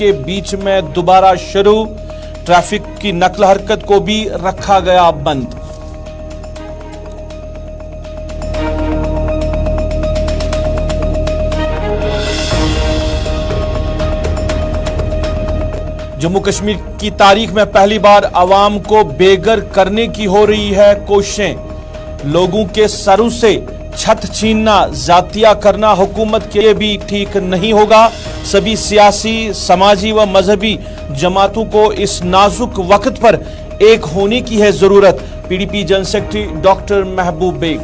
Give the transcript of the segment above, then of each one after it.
के बीच में दोबारा शुरू। ट्रैफिक की नकल हरकत को भी रखा गया बंद। जम्मू कश्मीर की तारीख में पहली बार अवाम को बेघर करने की हो रही है कोशिशें। लोगों के सरों से छत छीनना, जातिया करना हुकूमत के लिए भी ठीक नहीं होगा। सभी सियासी, समाजी व मजहबी जमातों को इस नाजुक वक्त पर एक होने की है जरूरत। पीडीपी जनरल सेक्रेटरी डॉक्टर महबूब बेग।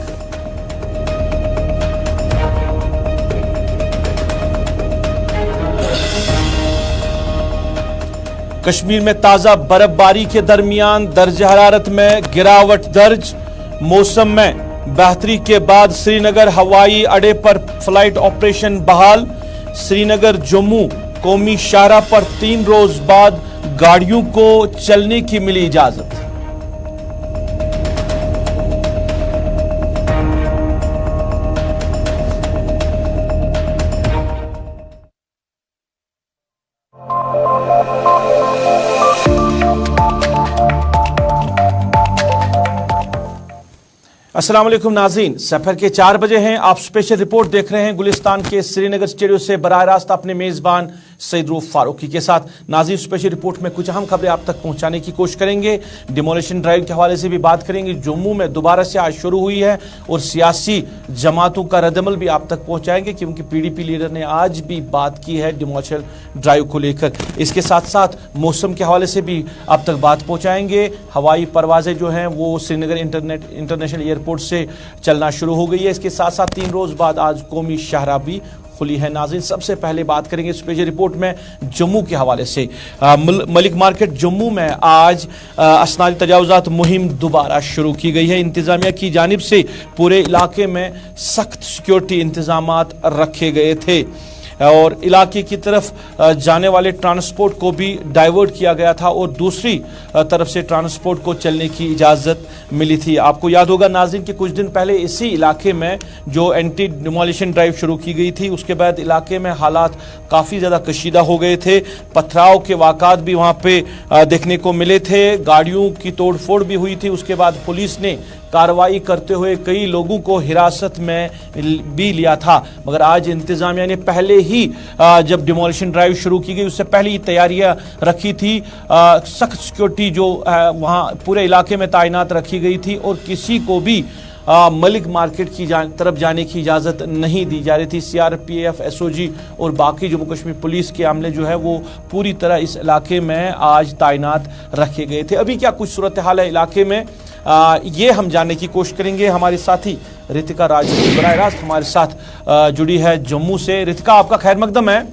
कश्मीर में ताजा बर्फबारी के दरमियान दर्ज हरारत में गिरावट दर्ज। मौसम में बेहतरी के बाद श्रीनगर हवाई अड्डे पर फ्लाइट ऑपरेशन बहाल। श्रीनगर जम्मू कौमी शाहराह पर 3 रोज बाद गाड़ियों को चलने की मिली इजाजत। अस्सलाम वालेकुम नाज़रीन, सफर के 4 बजे हैं। आप स्पेशल रिपोर्ट देख रहे हैं गुलिस्तान के श्रीनगर स्टूडियो से बराह रास्त अपने मेजबान सईद रूफ फारूकी के साथ। नाज़रीन, स्पेशल रिपोर्ट में कुछ अहम खबरें आप तक पहुंचाने की कोशिश करेंगे। डिमोलिशन ड्राइव के हवाले से भी बात करेंगे। जम्मू में दोबारा से आज शुरू हुई है और सियासी जमातों का रद्दमल भी आप तक पहुंचाएंगे, क्योंकि पीडीपी लीडर ने आज भी बात की है डिमोलिशन ड्राइव को लेकर। इसके साथ साथ मौसम के हवाले से भी आप तक बात पहुंचाएंगे। हवाई परवाजें जो हैं वो श्रीनगर इंटरनेशनल एयरपोर्ट से चलना शुरू हो गई है। इसके साथ साथ 3 रोज बाद आज कौमी शाहराह भी खुली है। नाज़रीन, सबसे पहले बात करेंगे स्पेशल रिपोर्ट में जम्मू के हवाले से। मलिक मार्केट जम्मू में आज असनादी तजावुजात मुहिम दोबारा शुरू की गई है। इंतजामिया की जानिब से पूरे इलाके में सख्त सिक्योरिटी इंतजामात रखे गए थे और इलाके की तरफ जाने वाले ट्रांसपोर्ट को भी डाइवर्ट किया गया था और दूसरी तरफ से ट्रांसपोर्ट को चलने की इजाज़त मिली थी। आपको याद होगा नाज़रीन कि कुछ दिन पहले इसी इलाके में जो एंटी डिमोलिशन ड्राइव शुरू की गई थी, उसके बाद इलाके में हालात काफ़ी ज़्यादा कशीदा हो गए थे। पथराव के वाक़ात भी वहाँ पे देखने को मिले थे। गाड़ियों की तोड़फोड़ भी हुई थी। उसके बाद पुलिस ने कार्रवाई करते हुए कई लोगों को हिरासत में भी लिया था। मगर आज इंतजामिया ने पहले ही जब डिमोलिशन ड्राइव शुरू की गई उससे पहले ही तैयारियां रखी थी। सख्त सिक्योरिटी जो वहां पूरे इलाके में तैनात रखी गई थी और किसी को भी मलिक मार्केट की तरफ जाने की इजाज़त नहीं दी जा रही थी। सीआरपीएफ, एसओजी और बाकी जम्मू कश्मीर पुलिस के अमले जो है वो पूरी तरह इस इलाके में आज तैनात रखे गए थे। अभी क्या कुछ सूरत हाल है इलाके में, ये हम जानने की कोशिश करेंगे। हमारे साथी रितिका राजपूत बराह रास्त हमारे साथ जुड़ी है जम्मू से। रितिका, आपका खैर मकदम है।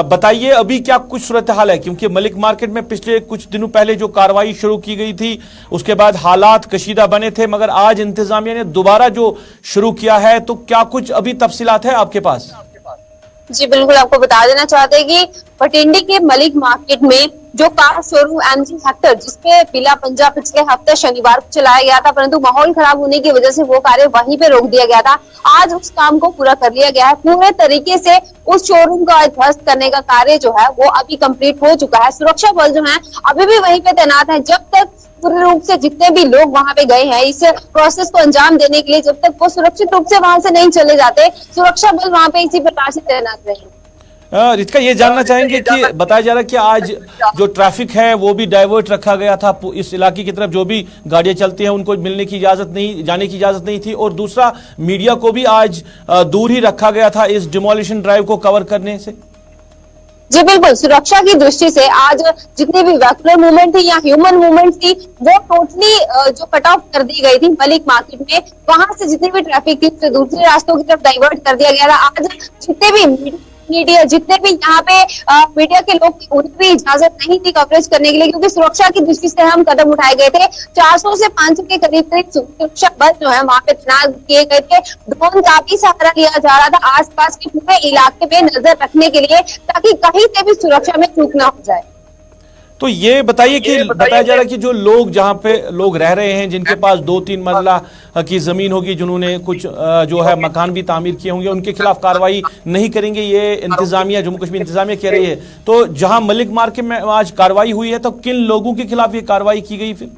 बताइए अभी क्या कुछ सूरत हाल है, क्योंकि मलिक मार्केट में पिछले कुछ दिनों पहले जो कार्रवाई शुरू की गई थी उसके बाद हालात कशीदा बने थे, मगर आज इंतजामिया ने दोबारा जो शुरू किया है, तो क्या कुछ अभी तफसीलात है आपके पास? जी बिल्कुल, आपको बता देना चाहते हैं कि भटिंडी के मलिक मार्केट में जो कार शोरूम एमजी हेक्टर, जिसपे पीला पंजा पिछले हफ्ते शनिवार को चलाया गया था, परंतु माहौल खराब होने की वजह से वो कार्य वहीं पे रोक दिया गया था। आज उस काम को पूरा कर लिया गया है। पूरे तरीके से उस शोरूम का ध्वस्त करने का कार्य जो है वो अभी कंप्लीट हो चुका है। सुरक्षा बल जो है अभी भी वहीं पे तैनात है। जब तक पूर्ण रूप से जितने भी लोग वहां पे गए हैं इस प्रोसेस को अंजाम देने के लिए, जब तक वो सुरक्षित रूप से वहां से नहीं चले जाते, सुरक्षा बल वहां पे इसी प्रकार से तैनात रहेंगे। रितिका, ये जानना चाहेंगे कि बताया जा रहा है कि आज जो ट्रैफिक है वो भी डाइवर्ट रखा गया था। इस इलाके की तरफ जो भी गाड़ियां चलती हैं उनको मिलने की इजाजत नहीं, जाने की इजाजत नहीं थी, और दूसरा मीडिया को भी आज दूर ही रखा गया था इस डिमोलिशन ड्राइव को कवर करने से। जी बिल्कुल, सुरक्षा की दृष्टि से आज जितनी भी वेहिकुलर मूवमेंट थी या ह्यूमन मूवमेंट थी वो टोटली जो कट ऑफ कर दी गई थी मलिक मार्केट में। वहां से जितनी भी ट्रैफिक थी उसे दूसरे रास्तों की तरफ डाइवर्ट कर दिया गया था। आज जितने भी मीडिया जितने भी यहाँ पे मीडिया के लोग, उन्हें भी इजाजत नहीं थी कवरेज करने के लिए, क्योंकि सुरक्षा की दृष्टि से हम कदम उठाए गए थे। 400 से 500 के करीब सुरक्षा बल जो है वहां पे तैनात किए गए थे। ड्रोन का भी सहारा लिया जा रहा था आसपास के पूरे इलाके में नजर रखने के लिए, ताकि कहीं से भी सुरक्षा में चूक ना हो जाए। तो ये बताइए कि बताया जा रहा है कि जो लोग जहां पे लोग रह रहे हैं, जिनके पास 2-3 मरला की जमीन होगी, जिन्होंने कुछ जो है मकान भी तामीर किए होंगे, उनके खिलाफ कार्रवाई नहीं करेंगे, ये इंतजामिया, जम्मू कश्मीर इंतजामिया कह रही है। तो जहां मलिक मार्केट में आज कार्रवाई हुई है, तो किन लोगों के खिलाफ ये कार्रवाई की गई फिर?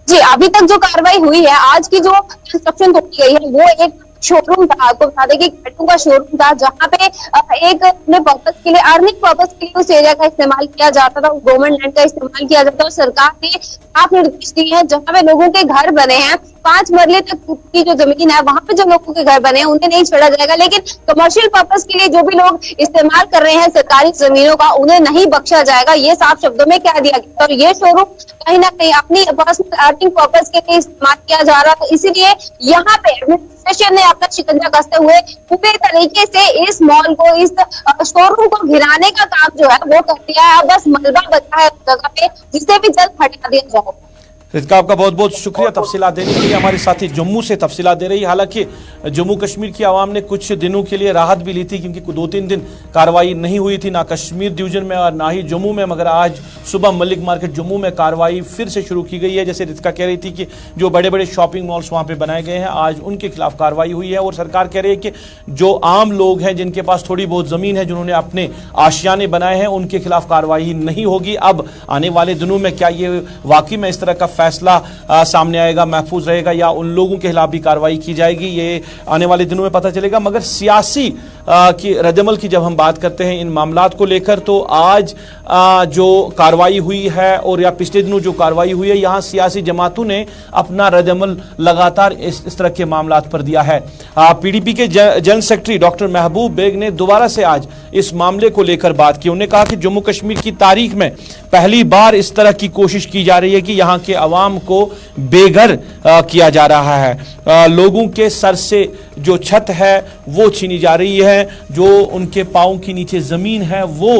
जी, अभी तक जो कार्रवाई हुई है, आज की जो इंस्ट्रक्शन तोड़ी गई है, वो एक शोरूम था, आपको बता दें कि गड्ढों का शोरूम था, जहां पे एक अपने पर्पस के लिए, अर्निंग पर्पस के लिए उस एरिया का इस्तेमाल किया जाता था, गवर्नमेंट लैंड का इस्तेमाल किया जाता था। और सरकार ने साफ निर्देश दिए हैं, जहां पे लोगों के घर बने हैं, 5 मरले तक की जो जमीन है, वहां पे जो लोगों के घर बने हैं उन्हें नहीं छोड़ा जाएगा। लेकिन कमर्शियल पर्पस के लिए जो भी लोग इस्तेमाल कर रहे हैं सरकारी जमीनों का, उन्हें नहीं बख्शा जाएगा, ये साफ शब्दों में कह दिया गया। और ये शोरूम कहीं ना कहीं अपनी पर्सनल अर्निंग पर्पस के लिए इस्तेमाल किया जा रहा था, इसीलिए यहाँ पे एडमिनिस्ट्रेशन ने अपना शिकंजा कसते हुए पूरे तरीके से इस मॉल को, इस शोरूम को घिराने का काम जो है वो कर दिया है। अब बस मलबा बचा है उस जगह पे, जिसे भी जल्द हटा दिया जाए। रितिका, आपका बहुत बहुत शुक्रिया तफसीलात देने के लिए। हमारे साथी जम्मू से तफसीलात दे रही। हालांकि जम्मू कश्मीर की आवाम ने कुछ दिनों के लिए राहत भी ली थी, क्योंकि 2-3 दिन कार्रवाई नहीं हुई थी, ना कश्मीर डिवीजन में और ना ही जम्मू में। मगर आज सुबह मलिक मार्केट जम्मू में कार्रवाई फिर से शुरू की गई है। जैसे रितिका कह रही थी कि जो बड़े बड़े शॉपिंग मॉल्स वहाँ पर बनाए गए हैं, आज उनके खिलाफ कार्रवाई हुई है। और सरकार कह रही है कि जो आम लोग हैं, जिनके पास थोड़ी बहुत ज़मीन है, जिन्होंने अपने आशियाने बनाए हैं, उनके खिलाफ कार्रवाई नहीं होगी। अब आने वाले दिनों में क्या ये वाकई में इस तरह का फैसला सामने आएगा, महफूज रहेगा, या उन लोगों के खिलाफ भी कार्रवाई की जाएगी, ये आने वाले दिनों में पता चलेगा। मगर सियासी की रद्दमल की जब हम बात करते हैं इन मामलात को लेकर, तो आज जो कार्रवाई हुई है और या पिछले दिनों जो कार्रवाई हुई है, यहाँ सियासी जमातों ने अपना रद्दमल लगातार इस तरह के मामलात पर दिया है। पीडीपी के जनरल सेक्रेटरी डॉक्टर महबूब बेग ने दोबारा से आज इस मामले को लेकर बात की। उन्होंने कहा कि जम्मू कश्मीर की तारीख में पहली बार इस तरह की कोशिश की जा रही है कि यहाँ के अवाम को बेघर किया जा रहा है। लोगों के सर से जो छत है वो छीनी जा रही है, जो उनके पांव के नीचे जमीन है वो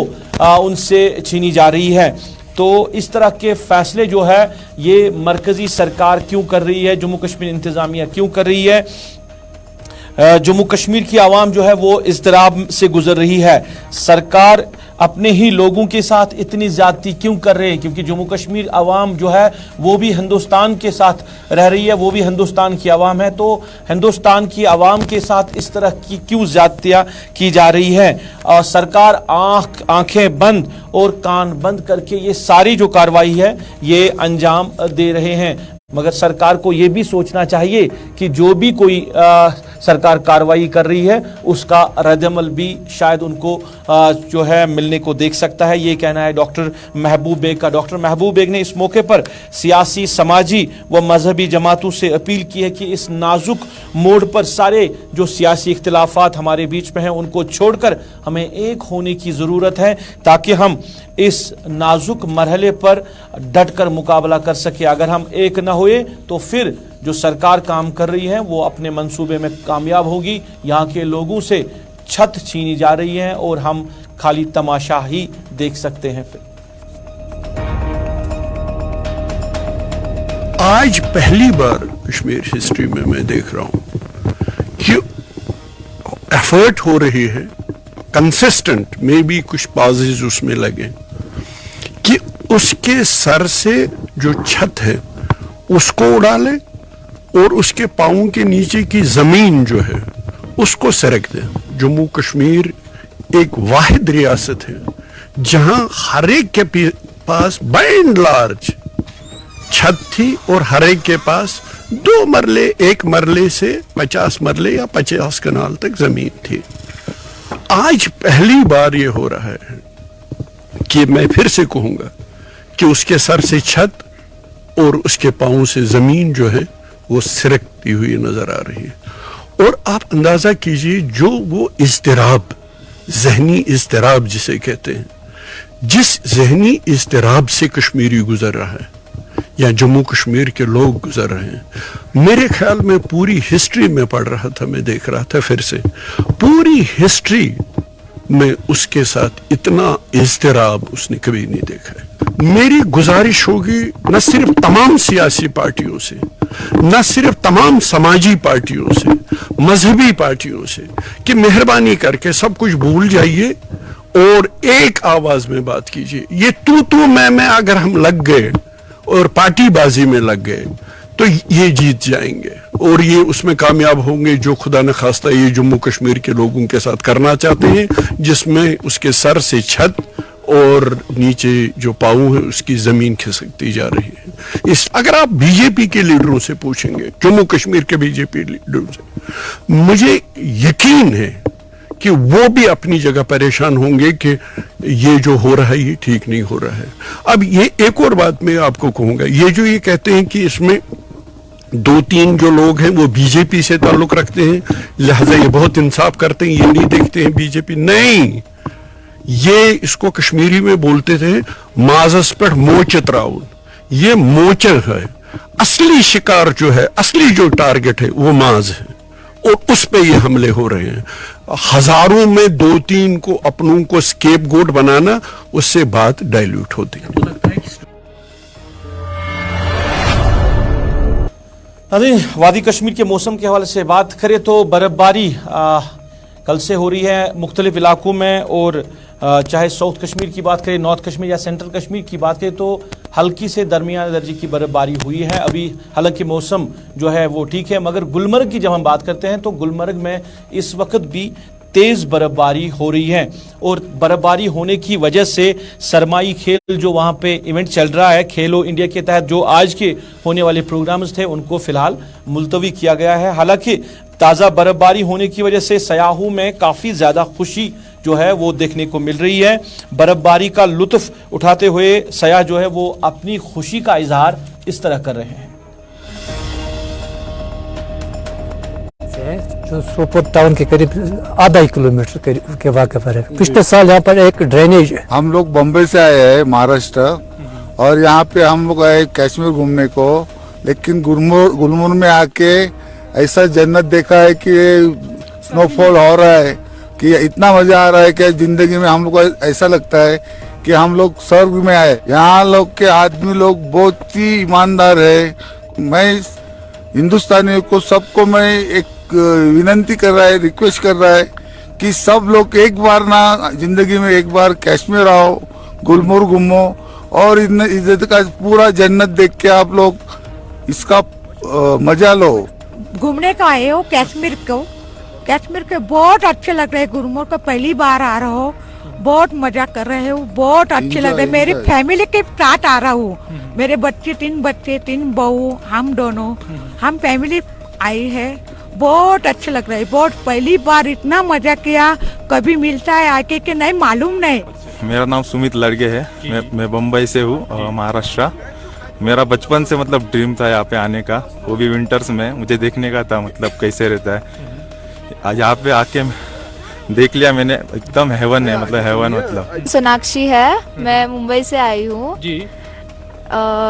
उनसे छीनी जा रही है। तो इस तरह के फैसले जो है ये मरकजी सरकार क्यों कर रही है, जम्मू कश्मीर इंतजामिया क्यों कर रही है? जम्मू कश्मीर की आवाम जो है वो इज़्तिराब से गुजर रही है। सरकार अपने ही लोगों के साथ इतनी ज्यादती क्यों कर रहे हैं? क्योंकि जम्मू कश्मीर आवाम जो है वो भी हिंदुस्तान के साथ रह रही है, वो भी हिंदुस्तान की आवाम है। तो हिंदुस्तान की आवाम के साथ इस तरह की क्यों ज्यादतियां की जा रही है? और सरकार आंखें बंद और कान बंद करके ये सारी जो कार्रवाई है ये अंजाम दे रहे हैं। मगर सरकार को ये भी सोचना चाहिए कि जो भी कोई सरकार कार्रवाई कर रही है उसका रद्दअमल भी शायद उनको जो है मिलने को देख सकता है। ये कहना है डॉक्टर महबूब बेग का। डॉक्टर महबूब बेग ने इस मौके पर सियासी, समाजी व मजहबी जमातों से अपील की है कि इस नाजुक मोड़ पर सारे जो सियासी इख्तिलाफात हमारे बीच में हैं उनको छोड़कर हमें एक होने की ज़रूरत है, ताकि हम इस नाजुक मरहले पर डटकर मुकाबला कर सके। अगर हम एक न हुए तो फिर जो सरकार काम कर रही है वो अपने मंसूबे में कामयाब होगी। यहाँ के लोगों से छत छीनी जा रही है और हम खाली तमाशा ही देख सकते हैं। फिर आज पहली बार कश्मीर हिस्ट्री में मैं देख रहा हूं कि एफर्ट हो रही है कंसिस्टेंट, में भी कुछ पॉजेज उसमें लगे कि उसके सर से जो छत है उसको उड़ा ले और उसके पांव के नीचे की जमीन जो है उसको सरक दे। जम्मू कश्मीर एक वाहिद रियासत है जहां हर एक के पास बाय एंड लार्ज छत थी और हर एक के पास 2 मरले, 1 मरले से 50 मरले या 50 कनाल तक जमीन थी। आज पहली बार ये हो रहा है कि मैं फिर से कहूंगा कि उसके सर से छत और उसके पांव से जमीन जो है वो सिरकती हुई नजर आ रही है। और आप अंदाजा कीजिए जो वो इज़्तिराब, जहनी इज़्तिराब जिसे कहते हैं, जिस जहनी इज़्तिराब से कश्मीरी गुजर रहा है या जम्मू कश्मीर के लोग गुजर रहे हैं, मेरे ख्याल में पूरी हिस्ट्री में पढ़ रहा था, मैं देख रहा था फिर से, पूरी हिस्ट्री में उसके साथ इतना इज़्तिराब उसने कभी नहीं देखा है। मेरी गुजारिश होगी न सिर्फ तमाम सियासी पार्टियों से, न सिर्फ तमाम समाजी पार्टियों से, मजहबी पार्टियों से, कि मेहरबानी करके सब कुछ भूल जाइए और एक आवाज में बात कीजिए। ये तू मैं अगर हम लग गए और पार्टीबाजी में लग गए तो ये जीत जाएंगे और ये उसमें कामयाब होंगे जो खुदा न खास्ता ये जम्मू कश्मीर के लोगों के साथ करना चाहते हैं, जिसमें उसके सर से छत और नीचे जो पाँव है उसकी जमीन खिसकती जा रही है। इस अगर आप बीजेपी के लीडरों से पूछेंगे, जम्मू कश्मीर के बीजेपी लीडरों से, मुझे यकीन है कि वो भी अपनी जगह परेशान होंगे कि ये जो हो रहा है ये ठीक नहीं हो रहा है। अब ये एक और बात मैं आपको कहूंगा, ये जो ये कहते हैं कि इसमें 2-3 जो लोग हैं वो बीजेपी से ताल्लुक रखते हैं, लिहाजा ये बहुत इंसाफ करते हैं, ये नहीं देखते हैं बीजेपी, नहीं, ये इसको कश्मीरी में बोलते थे माजस पर मोचत राउन, ये मोचर है। असली शिकार जो है, असली जो टारगेट है वो माज है और उस पे ये हमले हो रहे हैं। हजारों में 2-3 को अपनों को स्केप गोट बनाना, उससे बात डाइल्यूट होती है। वादी कश्मीर के मौसम के हवाले से बात करें तो बर्फबारी कल से हो रही है मुख्तलिफ इलाकों में, और चाहे साउथ कश्मीर की बात करें, नॉर्थ कश्मीर या सेंट्रल कश्मीर की बात करें तो हल्की से दरमियाने दर्जे की बर्फबारी हुई है। अभी हालांकि मौसम जो है वो ठीक है, मगर गुलमर्ग की जब हम बात करते हैं तो गुलमर्ग में इस वक्त भी तेज बर्फबारी हो रही है, और बर्फबारी होने की वजह से सरमाई खेल जो वहां पे इवेंट चल रहा है खेलो इंडिया के तहत, जो आज के होने वाले प्रोग्राम्स थे उनको फिलहाल मुलतवी किया गया है। हालांकि ताज़ा बर्फबारी होने की वजह से सयाहों में काफ़ी ज़्यादा खुशी जो है वो देखने को मिल रही है। बर्फबारी का लुत्फ उठाते हुए सयाह जो है वो अपनी खुशी का इजहार इस तरह कर रहे हैं। जो सोपोर टाउन के करीब आधा किलोमीटर के वाक़े पर है। पिछले साल यहाँ पर एक ड्रेनेज है। हम लोग बम्बई से आए हैं, महाराष्ट्र, और यहाँ पे हम लोग आए कश्मीर घूमने को, लेकिन गुलमर्ग में आके ऐसा जन्नत देखा है कि स्नोफॉल हो रहा है कि इतना मजा आ रहा है कि जिंदगी में हम लोग को ऐसा लगता है कि हम लोग स्वर्ग में आए। यहाँ लोग के आदमी लोग बहुत ही ईमानदार है। मैं हिंदुस्तानियों को सबको मैं एक विनंती कर रहा है, रिक्वेस्ट कर रहा है कि सब लोग एक बार ना जिंदगी में एक बार कश्मीर आओ, गुलमर्ग घूमो और इज्जत का पूरा जन्नत देख के आप लोग इसका मजा लो। घूमने का आए हो कश्मीर को, कश्मीर के बहुत अच्छे लग रहे हैं। गुलमर्ग का पहली बार आ रहा हो, बहुत मजा कर रहे हो, बहुत अच्छे लग रहे हैं। मेरी फैमिली के साथ आ रहा हूँ, मेरे बच्चे 3 बहू, हम दोनों, हम फैमिली आई है। बहुत अच्छे लग रहा है, बहुत पहली बार इतना मजा किया, कभी मिलता है आके कि नहीं मालूम नहीं। मेरा नाम सुमित लड़के है, मैं बम्बई से हूँ, महाराष्ट्र। मेरा बचपन से मतलब ड्रीम था यहाँ पे आने का, वो भी विंटर्स में मुझे देखने का था मतलब कैसे रहता है। आज यहाँ पे आके देख लिया मैंने, एकदम हेवन है, मतलब हेवन। मतलब सोनाक्षी है, मैं मुंबई से आई हूँ जी।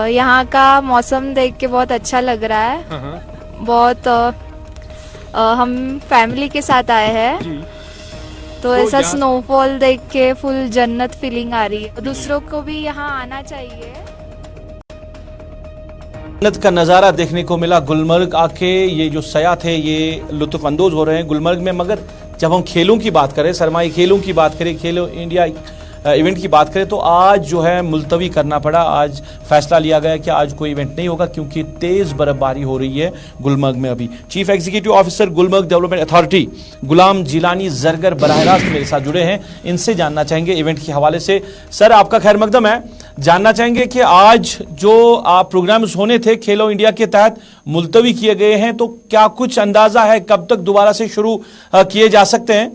यहाँ का मौसम देख के बहुत अच्छा लग रहा है। बहुत हम फैमिली के साथ आए हैं तो ऐसा स्नोफॉल देख के फुल जन्नत फीलिंग आ रही है। दूसरों को भी यहाँ आना चाहिए। जन्नत का नज़ारा देखने को मिला गुलमर्ग आके। ये जो सयाह थे ये लुत्फ अंदोज हो रहे हैं गुलमर्ग में। मगर जब हम खेलों की बात करें, सरमाई खेलों की बात करें, खेलो इंडिया इवेंट की बात करें तो आज जो है मुलतवी करना पड़ा। आज फैसला लिया गया कि आज कोई इवेंट नहीं होगा क्योंकि तेज़ बर्फबारी हो रही है गुलमर्ग में। अभी chief executive officer Gulmarg development authority Ghulam Jilani Zargar बराह रास्त मेरे साथ जुड़े हैं, इनसे जानना चाहेंगे इवेंट के हवाले से। सर आपका खैर मकदम है, जानना चाहेंगे कि आज जो प्रोग्राम्स होने थे खेलो इंडिया के तहत मुलतवी किए गए हैं, तो क्या कुछ अंदाजा है कब तक दोबारा से शुरू किए जा सकते हैं?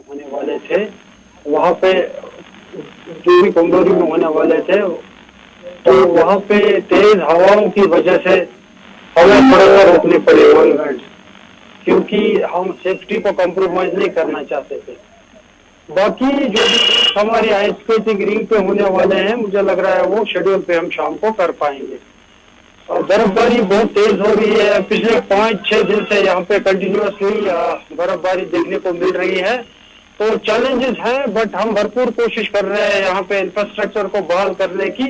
होने वाले थे वहाँ पे जो भी कमजोरी में होने वाले थे, तो वहाँ पे तेज हवाओं की वजह से हमें थोड़ा सा रोकनी पड़ी इवेंट, क्योंकि हम सेफ्टी को कॉम्प्रोमाइज नहीं करना चाहते थे। बाकी जो भी हमारी आइस स्केटिंग रिंग पे होने वाले हैं, मुझे लग रहा है वो शेड्यूल पे हम शाम को कर पाएंगे। और बर्फबारी बहुत तेज हो रही है, पिछले 5-6 दिन से यहाँ पे कंटिन्यूअसली बर्फबारी देखने को मिल रही है। तो चैलेंजेस हैं, बट हम भरपूर कोशिश कर रहे हैं यहाँ पे इंफ्रास्ट्रक्चर को बहाल करने की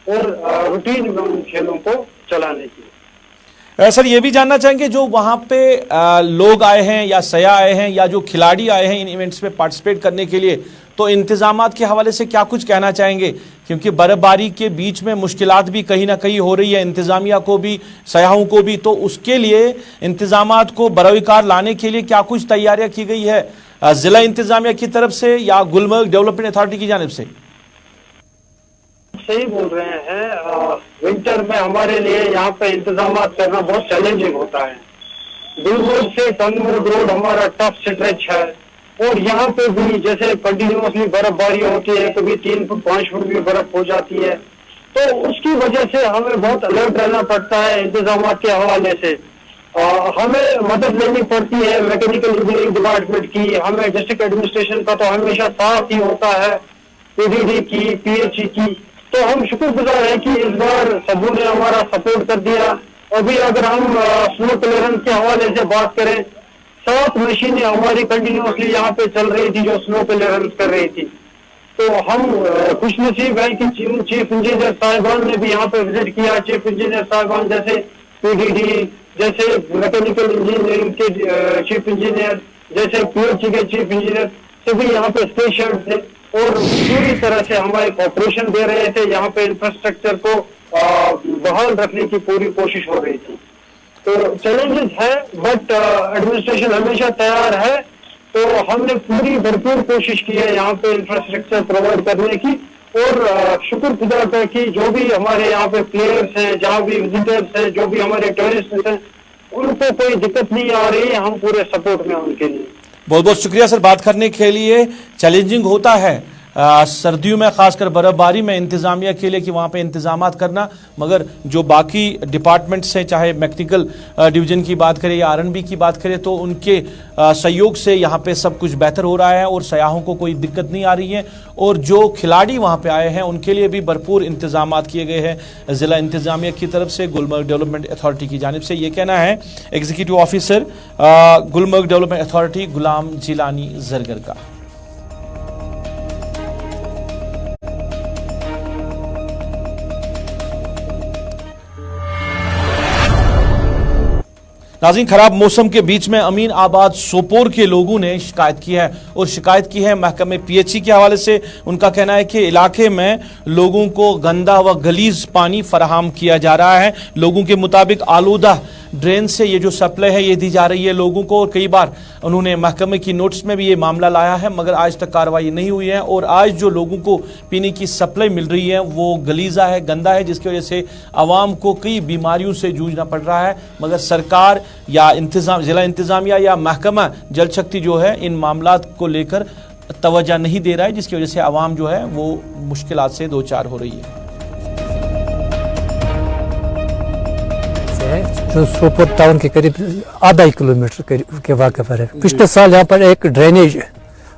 और रूटीन में उन खेलों को चलाने की। सर ये भी जानना चाहेंगे जो वहां पे लोग आए हैं या सयाह आए हैं या जो खिलाड़ी आए हैं इन इवेंट्स में पार्टिसिपेट करने के लिए, तो इंतजामात के हवाले से क्या कुछ कहना चाहेंगे? क्योंकि बर्फबारी के बीच में मुश्किलात भी कहीं ना कहीं हो रही है इंतजामिया को भी, सयाहों को भी, तो उसके लिए इंतजामात को बरोकार लाने के लिए क्या कुछ तैयारियां की गई है जिला इंतजामिया की तरफ से या गुलमर्ग डेवलपमेंट अथॉरिटी की जानिब से? सही बोल रहे हैं, विंटर में हमारे लिए यहाँ पे इंतजाम करना बहुत चैलेंजिंग होता है। गुलमर्ग से टंगमर्ग रोड हमारा टफ स्ट्रेच है और यहाँ पे भी जैसे कंटिन्यूसली बर्फबारी होती है, कभी 3 फुट 5 फुट भी बर्फ हो जाती है, तो उसकी वजह से हमें बहुत अलर्ट रहना पड़ता है। इंतजाम के हवाले से हमें मदद लेनी पड़ती है मैकेनिकल इंजीनियरिंग डिपार्टमेंट की, हमें डिस्ट्रिक्ट एडमिनिस्ट्रेशन का तो हमेशा साथ ही होता है, पीडीडी की, पीएचई की। तो हम शुक्रगुजार हैं कि इस बार सबों ने हमारा सपोर्ट कर दिया। अभी अगर हम स्नो क्लियरेंस के हवाले से बात करें, 7 मशीनें हमारी कंटिन्यूसली यहाँ पे चल रही थी जो स्नो क्लियरेंस कर रही थी। तो हम खुशनसीब है कि चीफ इंजीनियर साहिबान ने भी यहाँ पे विजिट किया। चीफ इंजीनियर साहिबान जैसे पीडीडी, जैसे मैकेनिकल इंजीनियरिंग के चीफ इंजीनियर, जैसे पीएचई के चीफ इंजीनियर, सभी यहाँ पे स्टेशन थे और पूरी तरह से हमारे कॉपरेशन दे रहे थे। यहाँ पे इंफ्रास्ट्रक्चर को बहाल रखने की पूरी कोशिश हो रही थी। तो चैलेंजेस है बट एडमिनिस्ट्रेशन हमेशा तैयार है। तो हमने पूरी भरपूर कोशिश की है यहाँ पे इंफ्रास्ट्रक्चर प्रोवाइड करने की और शुक्रगुजार है कि जो भी हमारे यहाँ पे प्लेयर्स हैं, जहाँ भी विजिटर्स हैं, जो भी हमारे टूरिस्ट हैं, उनको कोई दिक्कत नहीं आ रही है। हम पूरे सपोर्ट में उनके लिए। बहुत बहुत शुक्रिया सर बात करने के लिए। चैलेंजिंग होता है सर्दियों में, खासकर बर्फबारी में इंतजामिया के लिए कि वहाँ पे इंतजामात करना, मगर जो बाकी डिपार्टमेंट्स हैं, चाहे मैकेनिकल डिवीजन की बात करें या आरएनबी की बात करें, तो उनके सहयोग से यहाँ पे सब कुछ बेहतर हो रहा है और सयाहों को कोई दिक्कत नहीं आ रही है। और जो खिलाड़ी वहाँ पे आए हैं उनके लिए भी भरपूर इंतजामात किए गए हैं जिला इंतजामिया की तरफ से, गुलमर्ग डेवलपमेंट अथॉरिटी की जानिब से। ये कहना है executive officer Gulmarg development authority Ghulam Jilani Zargar का। नाज़रीन, खराब मौसम के बीच में अमीन आबाद सोपोर के लोगों ने शिकायत की है और शिकायत की है महकमे पीएचई के हवाले से। उनका कहना है कि इलाके में लोगों को गंदा व गलीज पानी फराहम किया जा रहा है। लोगों के मुताबिक आलूदा ड्रेन से ये जो सप्लाई है ये दी जा रही है लोगों को, और कई बार उन्होंने महकमे की नोटिस में भी ये मामला लाया है मगर आज तक कार्रवाई नहीं हुई है। और आज जो लोगों को पीने की सप्लाई मिल रही है वो गलीजा है, गंदा है, जिसकी वजह से आवाम को कई बीमारियों से जूझना पड़ रहा है। मगर सरकार या जिला इंतजामिया या महकमा जल शक्ति जो है इन मामलात को लेकर तवज्जो नहीं दे रहा है, जिसकी वजह से आवाम जो है वो मुश्किलात से दो चार हो रही है। जो सोपोर टाउन के करीब आधा किलोमीटर के वाक़े पर है। पिछले साल यहाँ पर एक ड्रेनेज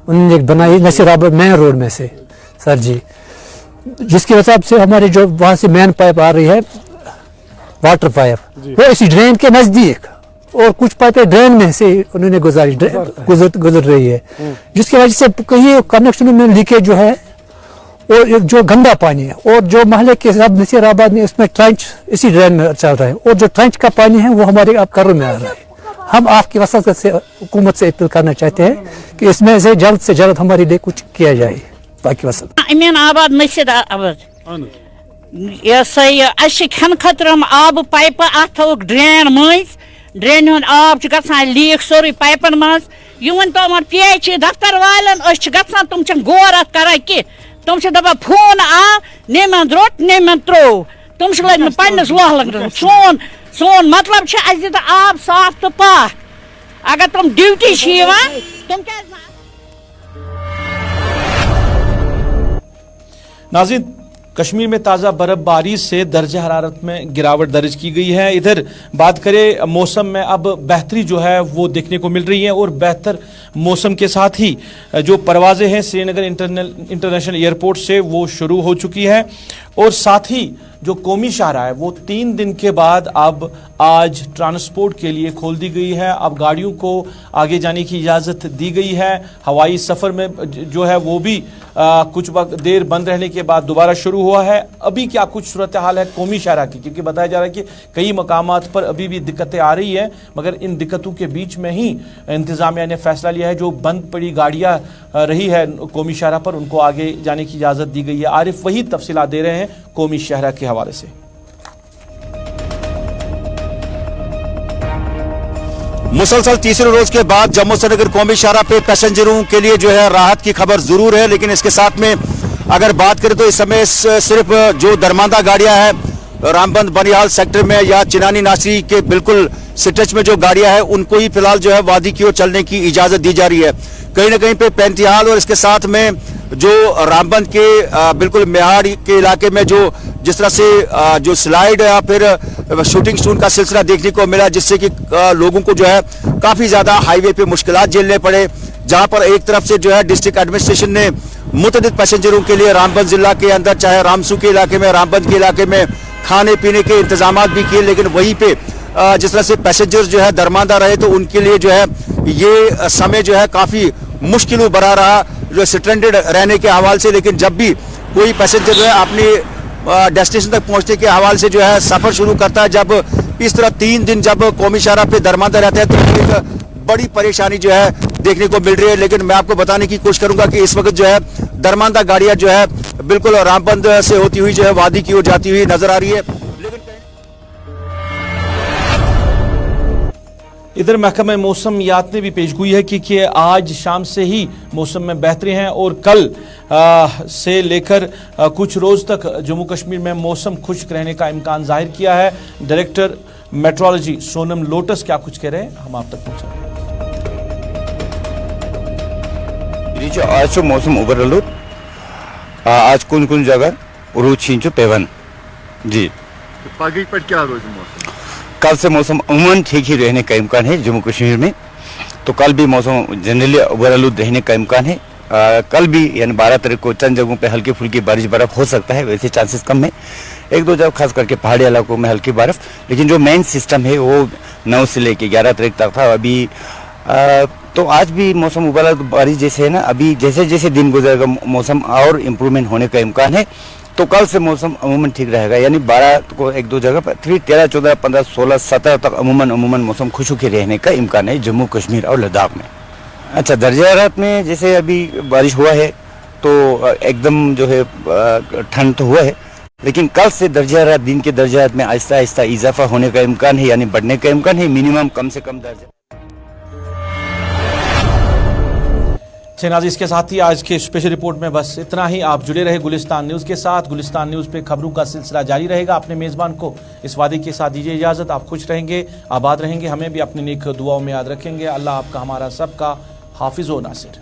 उन्होंने बनाई नसीराबाद मेन रोड में से सर जी, जिसकी वजह से हमारे जो वहाँ से मेन पाइप आ रही है वाटर पाइप, वो इसी ड्रेन के नजदीक और कुछ पाइपें ड्रेन में से उन्होंने गुजर रही है, जिसकी वजह से कहीं कनेक्शन में लीकेज जो है और जो गंदा पानी है, और जो महल्ले के सब नसीराबाद में इसमें ट्रेंच इसी ड्रेन में चल रहा है, और जो ट्रेंच का पानी है वो हमारे आप घरों में आ रहा है। हम आपकी वसात से हुकूमत से अपील करना चाहते हैं कि इसमें से जल्द हमारे लिए कुछ किया जाए। बाकी वसात अमीन आबाद नसीराबाद ये खन खतर हम आब पाइप अथ ड्रेन मज ड्रेन हुंद आब गसान लीक सोरे पाइपन मज वन तो पीएचई दफ्तर वालन गसान तुम गौर अत कर कि तुम दपा फोन आ नेमन रोट नेमन त्रो तुम लग पन्नस लोह लग सोन मतलब दित आब साफ तो पाक अगर तुम ड्यूटी तुम क्या। नाज़रीन, कश्मीर में ताज़ा बर्फबारी से दर्जा हरारत में गिरावट दर्ज की गई है। इधर बात करें मौसम में अब बेहतरी जो है वो देखने को मिल रही है और बेहतर मौसम के साथ ही जो परवाज़ें हैं श्रीनगर इंटरनेशनल एयरपोर्ट से वो शुरू हो चुकी है और साथ ही जो कौमी शाहरा है वो 3 दिन के बाद अब आज ट्रांसपोर्ट के लिए खोल दी गई है। अब गाड़ियों को आगे जाने की इजाज़त दी गई है। हवाई सफ़र में जो है वो भी कुछ वक्त देर बंद रहने के बाद दोबारा शुरू हुआ है। अभी क्या कुछ सूरत हाल है कौमी शाहरा की, क्योंकि बताया जा रहा है कि कई मकामात पर अभी भी दिक्कतें आ रही हैं, मगर इन दिक्कतों के बीच में ही इंतज़ामिया ने फैसला लिया है जो बंद पड़ी गाड़ियाँ रही है कौमी शाहरा पर उनको आगे जाने की इजाज़त दी गई है। आरिफ वही तफसीलात दे रहे हैं कौमी शाहरा के हवाले से। मुसलसल तीसरे रोज के बाद जम्मू श्रीनगर कौमी शाहरा पे पैसेंजरों के लिए जो है राहत की खबर जरूर है, लेकिन इसके साथ में अगर बात करें तो इस समय सिर्फ जो दरमांदा गाड़ियां हैं रामबंद बनिहाल सेक्टर में या चिनानी नासरी के बिल्कुल स्ट्रेच में जो गाड़ियां हैं उनको ही फिलहाल जो है वादी की ओर चलने की इजाजत दी जा रही है। कहीं ना कहीं पे पैंतीहाल और इसके साथ में जो रामबंद के बिल्कुल मेहाड़ के इलाके में जो जिस तरह से जो स्लाइड या फिर शूटिंग स्टोन का सिलसिला देखने को मिला, जिससे कि लोगों को जो है काफी ज्यादा हाईवे पे मुश्किलात झेलने पड़े, जहां पर एक तरफ से जो है डिस्ट्रिक्ट एडमिनिस्ट्रेशन ने मुतअद्दिद पैसेंजरों के लिए रामबंद जिला के अंदर चाहे रामसू के इलाके में रामबंद के इलाके में खाने पीने के इंतजाम भी किए, लेकिन वहीं पे जिस तरह से पैसेंजर्स जो है दरमांदा रहे तो उनके लिए जो है ये समय जो है काफी मुश्किल भरा रहा जो स्ट्रेंडेड रहने के हवाले से। लेकिन जब भी कोई पैसेंजर जो है अपनी डेस्टिनेशन तक पहुंचने के हवाले से जो है सफर शुरू करता है, जब इस तरह 3 दिन जब कौमी शाहरा पे दरमांदा रहता है तो एक बड़ी परेशानी जो है देखने को मिल रही है। लेकिन मैं आपको बताने की कोशिश करूंगा कि इस वक्त जो है दरमांदा गाड़ियां जो है बिल्कुल रामबंद से होती हुई जो है वादी की ओर जाती हुई नजर आ रही है। इधर महकमा मौसमियात ने भी पेशगोई है कि आज शाम से ही मौसम में बेहतरी है और कल से लेकर कुछ रोज तक जम्मू कश्मीर में मौसम खुश्क रहने का इम्कान जाहिर किया है। डायरेक्टर मेट्रोलॉजी सोनम लोटस क्या कुछ कह रहे हैं हम आप तक पहुंचा आज मौसम उबरलू आज कुन जगह रूच पेवन जी क्या रोज मौसम कल से मौसम अमूमन ठीक ही रहने का इम्कान है जम्मू कश्मीर में। तो कल भी मौसम जनरली उबरआलूद रहने का इम्कान है। कल भी यानी 12 तारीख को चंद जगहों पे हल्की फुल्की बारिश बर्फ हो सकता है, वैसे चांसेस कम है। 1-2 जगह खास करके पहाड़ी इलाकों में हल्की बर्फ, लेकिन जो मेन सिस्टम है वो 9 से लेके 11 तारीख तक था। अभी तो आज भी मौसम उबरआलूद बारिश जैसे है ना, अभी जैसे जैसे दिन गुजरेगा मौसम और इम्प्रूवमेंट होने का इम्कान है। तो कल से मौसम अमूमन ठीक रहेगा, यानी 12 को 1-2 जगह पर 13, 14, 15, 16, 17 तक अमूमन मौसम खुशकी रहने का इम्कान है जम्मू कश्मीर और लद्दाख में। अच्छा, दर्जा हरारत में जैसे अभी बारिश हुआ है तो एकदम जो है ठंड तो हुआ है, लेकिन कल से दर्जा हरारत दिन के दर्जा हरारत में आहिस्ता आहिस्ता इजाफा होने का इम्कान है, यानी बढ़ने का इम्कान है। मिनिमम कम से कम दर्जा। नाज़रीन, इसके साथ ही आज के स्पेशल रिपोर्ट में बस इतना ही। आप जुड़े रहे गुलिस्तान न्यूज़ के साथ। गुलिस्तान न्यूज़ पे खबरों का सिलसिला जारी रहेगा। अपने मेज़बान को इस वादे के साथ दीजिए इजाज़त। आप खुश रहेंगे, आबाद रहेंगे, हमें भी अपनी नेक दुआओं में याद रखेंगे। अल्लाह आपका हमारा सबका हाफिज़ व नासिर।